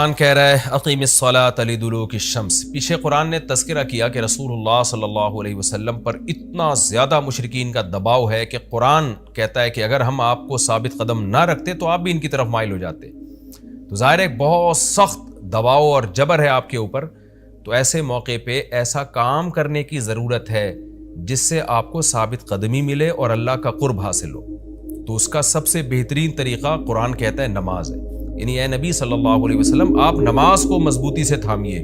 قرآن کہہ رہا ہے اقیم الصلاۃ لدلوک الشمس۔ پیچھے قرآن نے تذکرہ کیا کہ رسول اللہ صلی اللہ علیہ وسلم پر اتنا زیادہ مشرکین کا دباؤ ہے کہ قرآن کہتا ہے کہ اگر ہم آپ کو ثابت قدم نہ رکھتے تو آپ بھی ان کی طرف مائل ہو جاتے۔ تو ظاہر ہے بہت سخت دباؤ اور جبر ہے آپ کے اوپر، تو ایسے موقع پہ ایسا کام کرنے کی ضرورت ہے جس سے آپ کو ثابت قدمی ملے اور اللہ کا قرب حاصل ہو۔ تو اس کا سب سے بہترین طریقہ قرآن کہتا ہے نماز ہے، یعنی اے نبی صلی اللہ علیہ وسلم آپ نماز کو مضبوطی سے تھامیے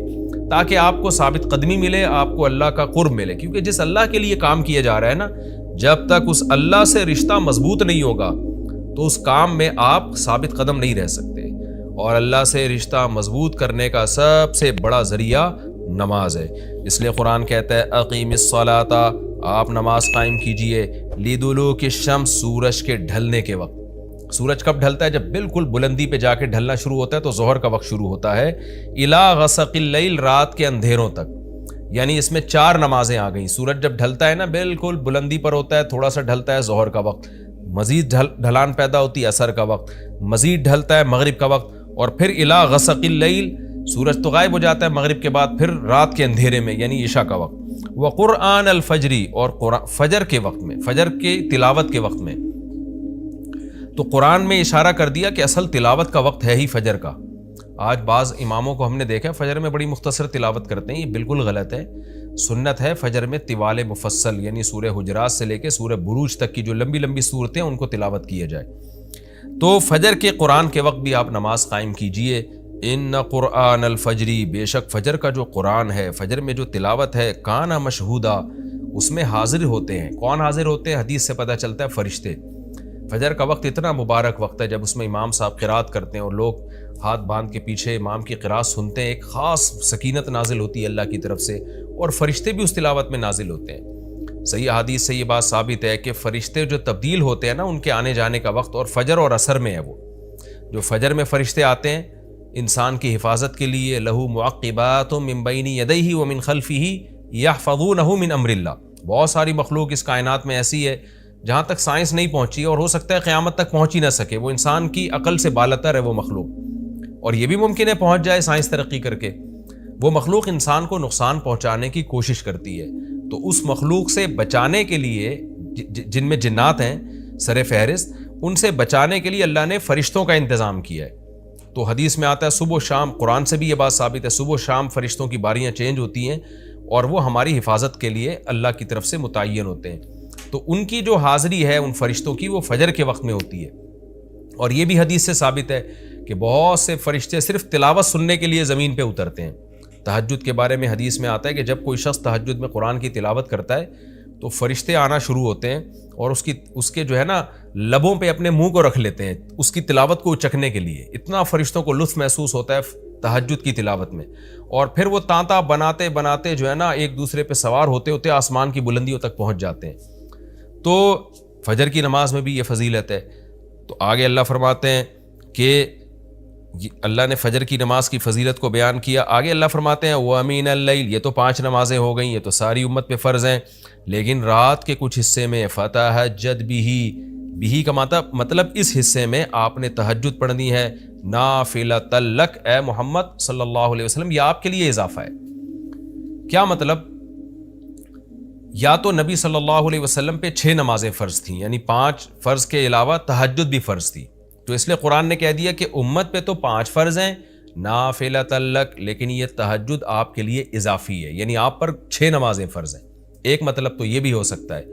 تاکہ آپ کو ثابت قدمی ملے، آپ کو اللہ کا قرب ملے، کیونکہ جس اللہ کے لیے کام کیا جا رہا ہے نا، جب تک اس اللہ سے رشتہ مضبوط نہیں ہوگا تو اس کام میں آپ ثابت قدم نہیں رہ سکتے۔ اور اللہ سے رشتہ مضبوط کرنے کا سب سے بڑا ذریعہ نماز ہے، اس لیے قرآن کہتا ہے اقیم الصلاۃ، آپ نماز قائم کیجئے لدلوک الشمس، سورج کے ڈھلنے کے وقت۔ سورج کب ڈھلتا ہے؟ جب بالکل بلندی پہ جا کے ڈھلنا شروع ہوتا ہے تو ظہر کا وقت شروع ہوتا ہے، الی غسق اللیل، رات کے اندھیروں تک، یعنی اس میں 4 نمازیں آ گئیں۔ سورج جب ڈھلتا ہے نا بالکل بلندی پر ہوتا ہے، تھوڑا سا ڈھلتا ہے ظہر کا وقت، مزید ڈھلان پیدا ہوتی ہے عصر کا وقت، مزید ڈھلتا ہے مغرب کا وقت، اور پھر الی غسق اللیل، سورج تو غائب ہو جاتا ہے مغرب کے بعد، پھر رات کے اندھیرے میں یعنی عشاء کا وقت، وقرآن الفجر، اور فجر کے وقت میں، فجر کی تلاوت کے وقت میں۔ تو قرآن میں اشارہ کر دیا کہ اصل تلاوت کا وقت ہے ہی فجر کا۔ آج بعض اماموں کو ہم نے دیکھا فجر میں بڑی مختصر تلاوت کرتے ہیں، یہ بالکل غلط ہے۔ سنت ہے فجر میں طوال مفصل، یعنی سورہ حجرات سے لے کے سورہ بروج تک کی جو لمبی لمبی صورتیں ان کو تلاوت کیا جائے۔ تو فجر کے قرآن کے وقت بھی آپ نماز قائم کیجئے۔ ان قرآن الفجر، بے شک فجر کا جو قرآن ہے، فجر میں جو تلاوت ہے، کان مشہودا، اس میں حاضر ہوتے ہیں۔ کون حاضر ہوتے ہیں؟ حدیث سے پتہ چلتا ہے فرشتے۔ فجر کا وقت اتنا مبارک وقت ہے جب اس میں امام صاحب قرات کرتے ہیں اور لوگ ہاتھ باندھ کے پیچھے امام کی قرات سنتے ہیں، ایک خاص سکینت نازل ہوتی ہے اللہ کی طرف سے، اور فرشتے بھی اس تلاوت میں نازل ہوتے ہیں۔ صحیح حدیث سے یہ بات ثابت ہے کہ فرشتے جو تبدیل ہوتے ہیں نا، ان کے آنے جانے کا وقت اور فجر اور عصر میں ہے۔ وہ جو فجر میں فرشتے آتے ہیں انسان کی حفاظت کے لیے، لہو معقبات من بین یدیہ ومن خلفہ یحفظونہ من امر اللہ، بہت ساری مخلوق اس کائنات میں ایسی ہے جہاں تک سائنس نہیں پہنچی اور ہو سکتا ہے قیامت تک پہنچ ہی نہ سکے، وہ انسان کی عقل سے بالاتر ہے وہ مخلوق، اور یہ بھی ممکن ہے پہنچ جائے سائنس ترقی کر کے۔ وہ مخلوق انسان کو نقصان پہنچانے کی کوشش کرتی ہے، تو اس مخلوق سے بچانے کے لیے، جن میں جنات ہیں سر فہرست، ان سے بچانے کے لیے اللہ نے فرشتوں کا انتظام کیا ہے۔ تو حدیث میں آتا ہے صبح و شام، قرآن سے بھی یہ بات ثابت ہے، صبح و شام فرشتوں کی باریاں چینج ہوتی ہیں اور وہ ہماری حفاظت کے لیے اللہ کی طرف سے متعین ہوتے ہیں۔ تو ان کی جو حاضری ہے ان فرشتوں کی، وہ فجر کے وقت میں ہوتی ہے۔ اور یہ بھی حدیث سے ثابت ہے کہ بہت سے فرشتے صرف تلاوت سننے کے لیے زمین پہ اترتے ہیں۔ تہجد کے بارے میں حدیث میں آتا ہے کہ جب کوئی شخص تہجد میں قرآن کی تلاوت کرتا ہے تو فرشتے آنا شروع ہوتے ہیں اور اس کے جو ہے نا لبوں پہ اپنے منہ کو رکھ لیتے ہیں اس کی تلاوت کو چکھنے کے لیے۔ اتنا فرشتوں کو لطف محسوس ہوتا ہے تہجد کی تلاوت میں، اور پھر وہ تانتا بناتے بناتے جو ہے نا ایک دوسرے پہ سوار ہوتے ہوتے آسمان کی بلندیوں تک پہنچ جاتے ہیں۔ تو فجر کی نماز میں بھی یہ فضیلت ہے۔ تو آگے اللہ فرماتے ہیں کہ اللہ نے فجر کی نماز کی فضیلت کو بیان کیا، آگے اللہ فرماتے ہیں وَمِنَ اللَّيْلِ، یہ تو 5 نمازیں ہو گئیں، یہ تو ساری امت پہ فرض ہیں، لیکن رات کے کچھ حصے میں فَتَہَجَّدْ بِهِ کا مطلب اس حصے میں آپ نے تہجد پڑھنی ہے، نَافِلَةً لَكَ، اے محمد صلی اللہ علیہ وسلم، یہ آپ کے لیے اضافہ ہے۔ کیا مطلب؟ یا تو نبی صلی اللہ علیہ وسلم پہ 6 نمازیں فرض تھیں، یعنی 5 فرض کے علاوہ تہجد بھی فرض تھی، تو اس لیے قرآن نے کہہ دیا کہ امت پہ تو 5 فرض ہیں نافلۃ لک، لیکن یہ تہجد آپ کے لیے اضافی ہے، یعنی آپ پر 6 نمازیں فرض ہیں۔ ایک مطلب تو یہ بھی ہو سکتا ہے،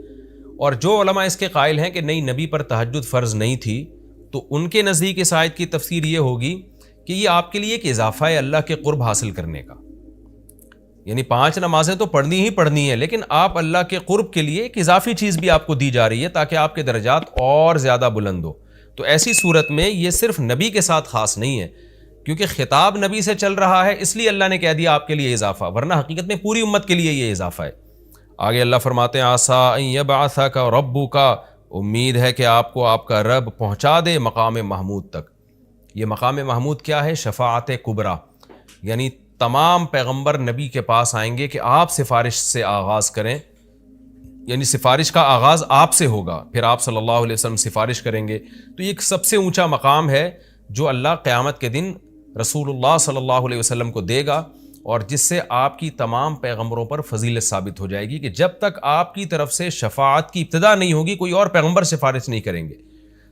اور جو علماء اس کے قائل ہیں کہ نہیں نبی پر تہجد فرض نہیں تھی، تو ان کے نزدیک اس آیت کی تفسیر یہ ہوگی کہ یہ آپ کے لیے ایک اضافہ ہے اللہ کے قرب حاصل کرنے کا، یعنی 5 نمازیں تو پڑھنی ہی پڑھنی ہے، لیکن آپ اللہ کے قرب کے لیے ایک اضافی چیز بھی آپ کو دی جا رہی ہے تاکہ آپ کے درجات اور زیادہ بلند ہو۔ تو ایسی صورت میں یہ صرف نبی کے ساتھ خاص نہیں ہے، کیونکہ خطاب نبی سے چل رہا ہے، اس لیے اللہ نے کہہ دیا آپ کے لیے اضافہ، ورنہ حقیقت میں پوری امت کے لیے یہ اضافہ ہے۔ آگے اللہ فرماتے ہیں عَسَىٰ أَن يَبْعَثَكَ رَبُّكَ، امید ہے کہ آپ کو آپ کا رب پہنچا دے مقام محمود تک۔ یہ مقام محمود کیا ہے؟ شفاعت کبریٰ، یعنی تمام پیغمبر نبی کے پاس آئیں گے کہ آپ سفارش سے آغاز کریں، یعنی سفارش کا آغاز آپ سے ہوگا، پھر آپ صلی اللہ علیہ وسلم سفارش کریں گے۔ تو یہ ایک سب سے اونچا مقام ہے جو اللہ قیامت کے دن رسول اللہ صلی اللہ علیہ وسلم کو دے گا، اور جس سے آپ کی تمام پیغمبروں پر فضیلت ثابت ہو جائے گی کہ جب تک آپ کی طرف سے شفاعت کی ابتدا نہیں ہوگی کوئی اور پیغمبر سفارش نہیں کریں گے۔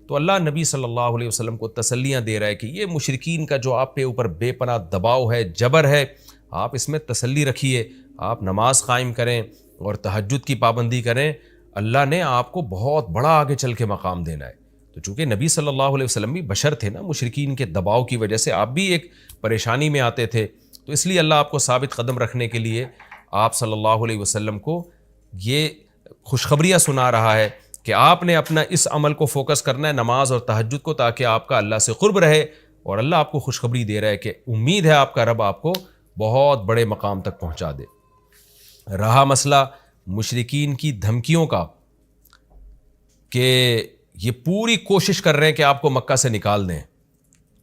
تو اللہ نبی صلی اللہ علیہ وسلم کو تسلیاں دے رہا ہے کہ یہ مشرکین کا جو آپ پہ اوپر بے پناہ دباؤ ہے، جبر ہے، آپ اس میں تسلی رکھیے، آپ نماز قائم کریں اور تہجد کی پابندی کریں، اللہ نے آپ کو بہت بڑا آگے چل کے مقام دینا ہے۔ تو چونکہ نبی صلی اللہ علیہ وسلم بھی بشر تھے نا، مشرکین کے دباؤ کی وجہ سے آپ بھی ایک پریشانی میں آتے تھے، تو اس لیے اللہ آپ کو ثابت قدم رکھنے کے لیے آپ صلی اللہ علیہ وسلم کو یہ خوشخبریاں سنا رہا ہے کہ آپ نے اپنا اس عمل کو فوکس کرنا ہے، نماز اور تہجد کو، تاکہ آپ کا اللہ سے قرب رہے، اور اللہ آپ کو خوشخبری دے رہا ہے کہ امید ہے آپ کا رب آپ کو بہت بڑے مقام تک پہنچا دے۔ رہا مسئلہ مشرکین کی دھمکیوں کا کہ یہ پوری کوشش کر رہے ہیں کہ آپ کو مکہ سے نکال دیں،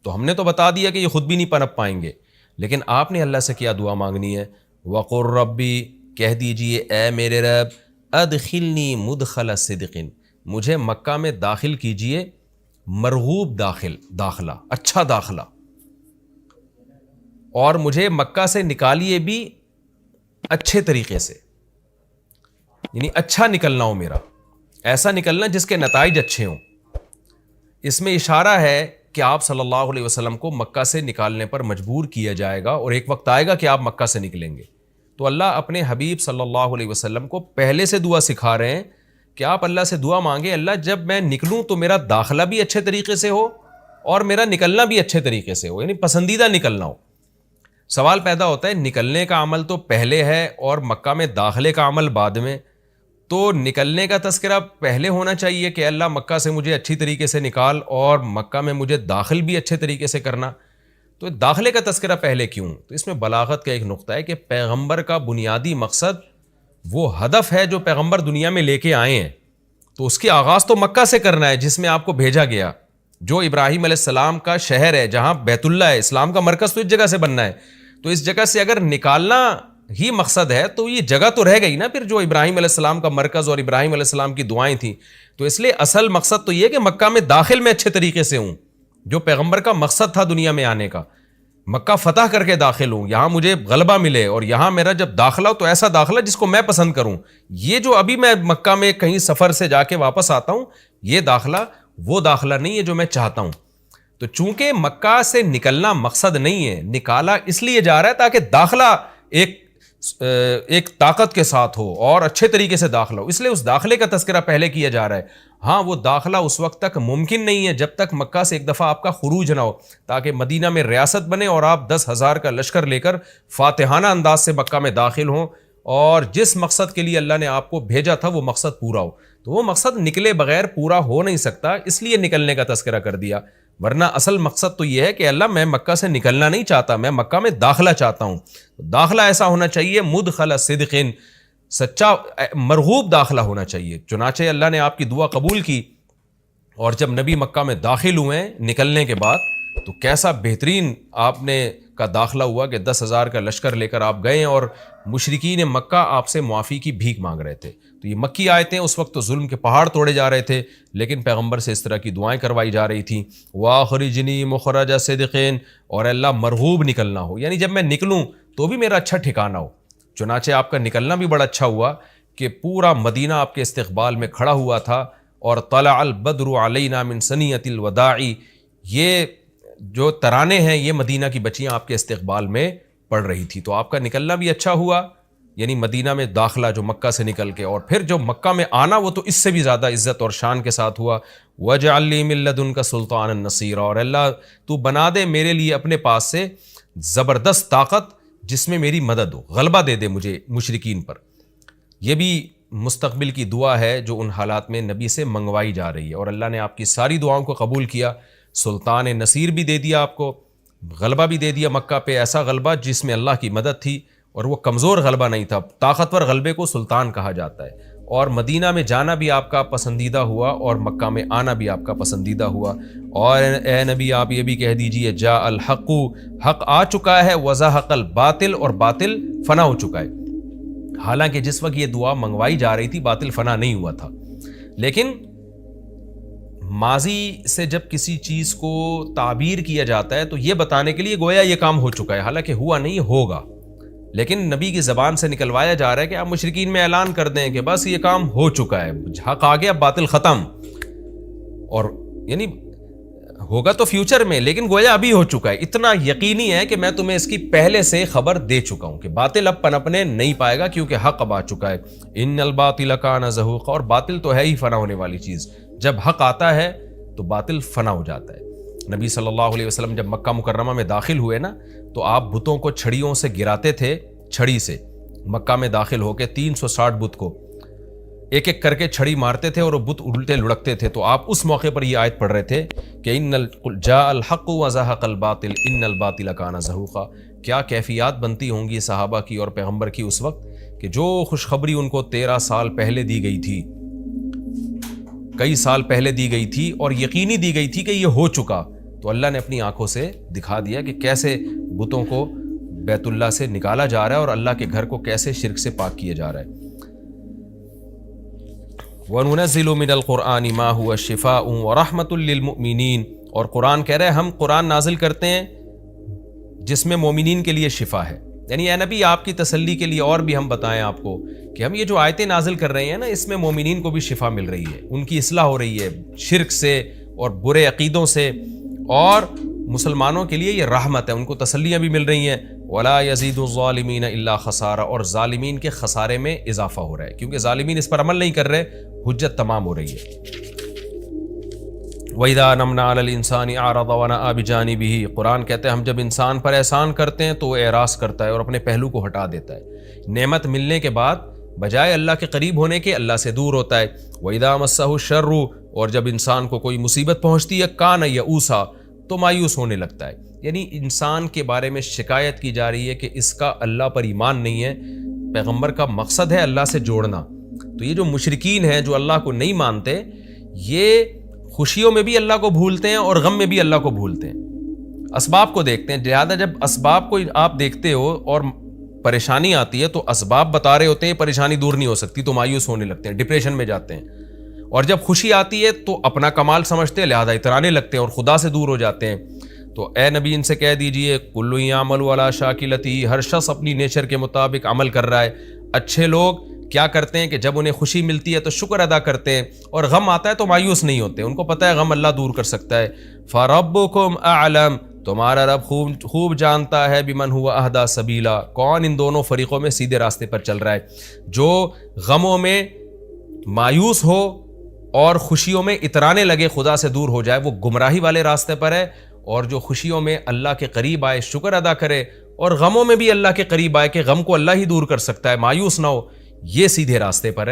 تو ہم نے تو بتا دیا کہ یہ خود بھی نہیں پنپ پائیں گے، لیکن آپ نے اللہ سے کیا دعا مانگنی ہے؟ وَقُلْ رَبِّ، کہہ دیجئے اے میرے رب، ادخلنی مدخل صدق، مجھے مکہ میں داخل کیجئے مرغوب داخلہ، اچھا داخلہ، اور مجھے مکہ سے نکالیے بھی اچھے طریقے سے، یعنی اچھا نکلنا ہو میرا، ایسا نکلنا جس کے نتائج اچھے ہوں۔ اس میں اشارہ ہے کہ آپ صلی اللہ علیہ وسلم کو مکہ سے نکالنے پر مجبور کیا جائے گا، اور ایک وقت آئے گا کہ آپ مکہ سے نکلیں گے۔ تو اللہ اپنے حبیب صلی اللہ علیہ وسلم کو پہلے سے دعا سکھا رہے ہیں کہ آپ اللہ سے دعا مانگیں، اللہ جب میں نکلوں تو میرا داخلہ بھی اچھے طریقے سے ہو اور میرا نکلنا بھی اچھے طریقے سے ہو، یعنی پسندیدہ نکلنا ہو۔ سوال پیدا ہوتا ہے نکلنے کا عمل تو پہلے ہے اور مکہ میں داخلے کا عمل بعد میں، تو نکلنے کا تذکرہ پہلے ہونا چاہیے کہ اللہ مکہ سے مجھے اچھی طریقے سے نکال، اور مکہ میں مجھے داخل بھی اچھے طریقے سے کرنا، تو داخلے کا تذکرہ پہلے کیوں؟ تو اس میں بلاغت کا ایک نقطہ ہے کہ پیغمبر کا بنیادی مقصد وہ ہدف ہے جو پیغمبر دنیا میں لے کے آئے ہیں، تو اس کی آغاز تو مکہ سے کرنا ہے جس میں آپ کو بھیجا گیا، جو ابراہیم علیہ السلام کا شہر ہے، جہاں بیت اللہ ہے، اسلام کا مرکز تو اس جگہ سے بننا ہے۔ تو اس جگہ سے اگر نکالنا ہی مقصد ہے تو یہ جگہ تو رہ گئی نا پھر، جو ابراہیم علیہ السلام کا مرکز اور ابراہیم علیہ السلام کی دعائیں تھیں، تو اس لیے اصل مقصد تو یہ کہ مکہ میں داخل میں اچھے طریقے سے ہوں، جو پیغمبر کا مقصد تھا دنیا میں آنے کا، مکہ فتح کر کے داخل ہوں، یہاں مجھے غلبہ ملے، اور یہاں میرا جب داخلہ ہو تو ایسا داخلہ جس کو میں پسند کروں۔ یہ جو ابھی میں مکہ میں کہیں سفر سے جا کے واپس آتا ہوں، یہ داخلہ وہ داخلہ نہیں ہے جو میں چاہتا ہوں۔ تو چونکہ مکہ سے نکلنا مقصد نہیں ہے، نکالا اس لیے جا رہا ہے تاکہ داخلہ ایک طاقت کے ساتھ ہو اور اچھے طریقے سے داخلہ ہو، اس لیے اس داخلے کا تذکرہ پہلے کیا جا رہا ہے۔ ہاں وہ داخلہ اس وقت تک ممکن نہیں ہے جب تک مکہ سے ایک دفعہ آپ کا خروج نہ ہو، تاکہ مدینہ میں ریاست بنے اور آپ 10,000 کا لشکر لے کر فاتحانہ انداز سے مکہ میں داخل ہوں، اور جس مقصد کے لیے اللہ نے آپ کو بھیجا تھا وہ مقصد پورا ہو۔ تو وہ مقصد نکلے بغیر پورا ہو نہیں سکتا، اس لیے نکلنے کا تذکرہ کر دیا، ورنہ اصل مقصد تو یہ ہے کہ اللہ میں مکہ سے نکلنا نہیں چاہتا، میں مکہ میں داخلہ چاہتا ہوں۔ داخلہ ایسا ہونا چاہیے مدخل صدق، سچا مرغوب داخلہ ہونا چاہیے۔ چنانچہ اللہ نے آپ کی دعا قبول کی، اور جب نبی مکہ میں داخل ہوئے نکلنے کے بعد، تو کیسا بہترین آپ نے کا داخلہ ہوا کہ 10,000 کا لشکر لے کر آپ گئے، اور مشرکین مکہ آپ سے معافی کی بھیک مانگ رہے تھے۔ تو یہ مکی آیتیں اس وقت تو ظلم کے پہاڑ توڑے جا رہے تھے، لیکن پیغمبر سے اس طرح کی دعائیں کروائی جا رہی تھیں، وَأَخْرِجْنِي مُخْرَجَ صِدْقٍ، اور اللہ مرغوب نکلنا ہو، یعنی جب میں نکلوں تو بھی میرا اچھا ٹھکانہ ہو۔ چنانچہ آپ کا نکلنا بھی بڑا اچھا ہوا کہ پورا مدینہ آپ کے استقبال میں کھڑا ہوا تھا، اور طلع البدر علینا من ثنیۃ الوداع، یہ جو ترانے ہیں یہ مدینہ کی بچیاں آپ کے استقبال میں پڑھ رہی تھی۔ تو آپ کا نکلنا بھی اچھا ہوا، یعنی مدینہ میں داخلہ جو مکہ سے نکل کے، اور پھر جو مکہ میں آنا وہ تو اس سے بھی زیادہ عزت اور شان کے ساتھ ہوا۔ وَاجْعَلْ لِي مِن لَّدُنْكَ سُلْطَانًا نَصِيرًا، اور اللہ تو بنا دے میرے لیے اپنے پاس سے زبردست طاقت جس میں میری مدد ہو، غلبہ دے دے مجھے مشرکین پر۔ یہ بھی مستقبل کی دعا ہے جو ان حالات میں نبی سے منگوائی جا رہی ہے، اور اللہ نے آپ کی ساری دعاؤں کو قبول کیا، سلطان نصیر بھی دے دیا آپ کو، غلبہ بھی دے دیا مکہ پہ، ایسا غلبہ جس میں اللہ کی مدد تھی، اور وہ کمزور غلبہ نہیں تھا، طاقتور غلبے کو سلطان کہا جاتا ہے۔ اور مدینہ میں جانا بھی آپ کا پسندیدہ ہوا، اور مکہ میں آنا بھی آپ کا پسندیدہ ہوا۔ اور اے نبی آپ یہ بھی کہہ دیجئے جاء الحق، حق آ چکا ہے، وزہق الباطل، اور باطل فنا ہو چکا ہے۔ حالانکہ جس وقت یہ دعا منگوائی جا رہی تھی باطل فنا نہیں ہوا تھا، لیکن ماضی سے جب کسی چیز کو تعبیر کیا جاتا ہے تو یہ بتانے کے لیے گویا یہ کام ہو چکا ہے، حالانکہ ہوا نہیں، ہوگا، لیکن نبی کی زبان سے نکلوایا جا رہا ہے کہ آپ مشرکین میں اعلان کر دیں کہ بس یہ کام ہو چکا ہے، حق آ گیا، باطل ختم، اور یعنی ہوگا تو فیوچر میں، لیکن گویا ابھی ہو چکا ہے، اتنا یقینی ہے کہ میں تمہیں اس کی پہلے سے خبر دے چکا ہوں کہ باطل اب پنپنے نہیں پائے گا کیونکہ حق اب آ چکا ہے۔ ان الباطل کان زہوقا، اور باطل تو ہے ہی فنا ہونے والی چیز، جب حق آتا ہے تو باطل فنا ہو جاتا ہے۔ نبی صلی اللہ علیہ وسلم جب مکہ مکرمہ میں داخل ہوئے نا تو آپ بتوں کو چھڑیوں سے گراتے تھے، چھڑی سے مکہ میں داخل ہو کے 360 بت کو ایک ایک کر کے چھڑی مارتے تھے اور وہ بت الٹے لڑکتے تھے، تو آپ اس موقع پر یہ آیت پڑھ رہے تھے کہ جاء الحق وزهق الباطل ان الباطل کان زہوقا۔ کیا کیفیات بنتی ہوں گی صحابہ کی اور پیغمبر کی اس وقت کہ جو خوشخبری ان کو 13 سال پہلے دی گئی تھی، کئی سال پہلے دی گئی تھی اور یقینی دی گئی تھی کہ یہ ہو چکا، تو اللہ نے اپنی آنکھوں سے دکھا دیا کہ کیسے بتوں کو بیت اللہ سے نکالا جا رہا ہے اور اللہ کے گھر کو کیسے شرک سے پاک کیا جا رہا ہے۔ وَنُنَزِّلُ مِنَ الْقُرْآنِ مَا هُوَ شِفَاءٌ وَرَحْمَةٌ لِّلْمُؤْمِنِينَ، اور قرآن کہہ رہے ہیں ہم قرآن نازل کرتے ہیں جس میں مومنین کے لیے شفا ہے، یعنی اے نبی آپ کی تسلی کے لیے اور بھی ہم بتائیں آپ کو کہ ہم یہ جو آیتیں نازل کر رہے ہیں نا، اس میں مومنین کو بھی شفا مل رہی ہے، ان کی اصلاح ہو رہی ہے شرک سے اور برے عقیدوں سے، اور مسلمانوں کے لیے یہ رحمت ہے، ان کو تسلیاں بھی مل رہی ہیں۔ وَلَا يَزِيدُ الظَّالِمِينَ إِلَّا خَسَارًا، اور ظالمین کے خسارے میں اضافہ ہو رہا ہے کیونکہ ظالمین اس پر عمل نہیں کر رہے، حجت تمام ہو رہی ہے۔ وَإِذَا أَنْعَمْنَا عَلَى الْإِنسَانِ أَعْرَضَ وَنَأَىٰ بِجَانِبِهِ، قرآن کہتے ہیں ہم جب انسان پر احسان کرتے ہیں تو وہ اعراض کرتا ہے اور اپنے پہلو کو ہٹا دیتا ہے، نعمت ملنے کے بعد بجائے اللہ کے قریب ہونے کے اللہ سے دور ہوتا ہے۔ وَإِذَا مَسَّهُ الشَّرُّ، اور جب انسان کو کوئی مصیبت پہنچتی ہے کان یئوسا، تو مایوس ہونے لگتا ہے، یعنی انسان کے بارے میں شکایت کی جا رہی ہے کہ اس کا اللہ پر ایمان نہیں ہے۔ پیغمبر کا مقصد ہے اللہ سے جوڑنا، تو یہ جو مشرکین ہیں جو اللہ کو نہیں مانتے، یہ خوشیوں میں بھی اللہ کو بھولتے ہیں اور غم میں بھی اللہ کو بھولتے ہیں، اسباب کو دیکھتے ہیں، لہٰذا جب اسباب کو آپ دیکھتے ہو اور پریشانی آتی ہے تو اسباب بتا رہے ہوتے ہیں پریشانی دور نہیں ہو سکتی، تو مایوس ہونے لگتے ہیں، ڈپریشن میں جاتے ہیں، اور جب خوشی آتی ہے تو اپنا کمال سمجھتے ہیں لہذا اترانے لگتے ہیں اور خدا سے دور ہو جاتے ہیں۔ تو اے نبی ان سے کہہ دیجئے کل یعمل علی شاکلتہ، ہر شخص اپنی نیچر کے مطابق عمل کر رہا ہے۔ اچھے لوگ کیا کرتے ہیں کہ جب انہیں خوشی ملتی ہے تو شکر ادا کرتے ہیں، اور غم آتا ہے تو مایوس نہیں ہوتے، ان کو پتہ ہے غم اللہ دور کر سکتا ہے۔ فَرَبُّكُمْ أَعْلَمُ، تمہارا رب خوب جانتا ہے بِمَنْ هُوَ أَهْدَىٰ سَبِيلًا، کون ان دونوں فریقوں میں سیدھے راستے پر چل رہا ہے، جو غموں میں مایوس ہو اور خوشیوں میں اترانے لگے، خدا سے دور ہو جائے، وہ گمراہی والے راستے پر ہے، اور جو خوشیوں میں اللہ کے قریب آئے، شکر ادا کرے، اور غموں میں بھی اللہ کے قریب آئے کہ غم کو اللہ ہی دور کر سکتا ہے، مایوس نہ ہو، یہ سیدھے راستے پر ہے۔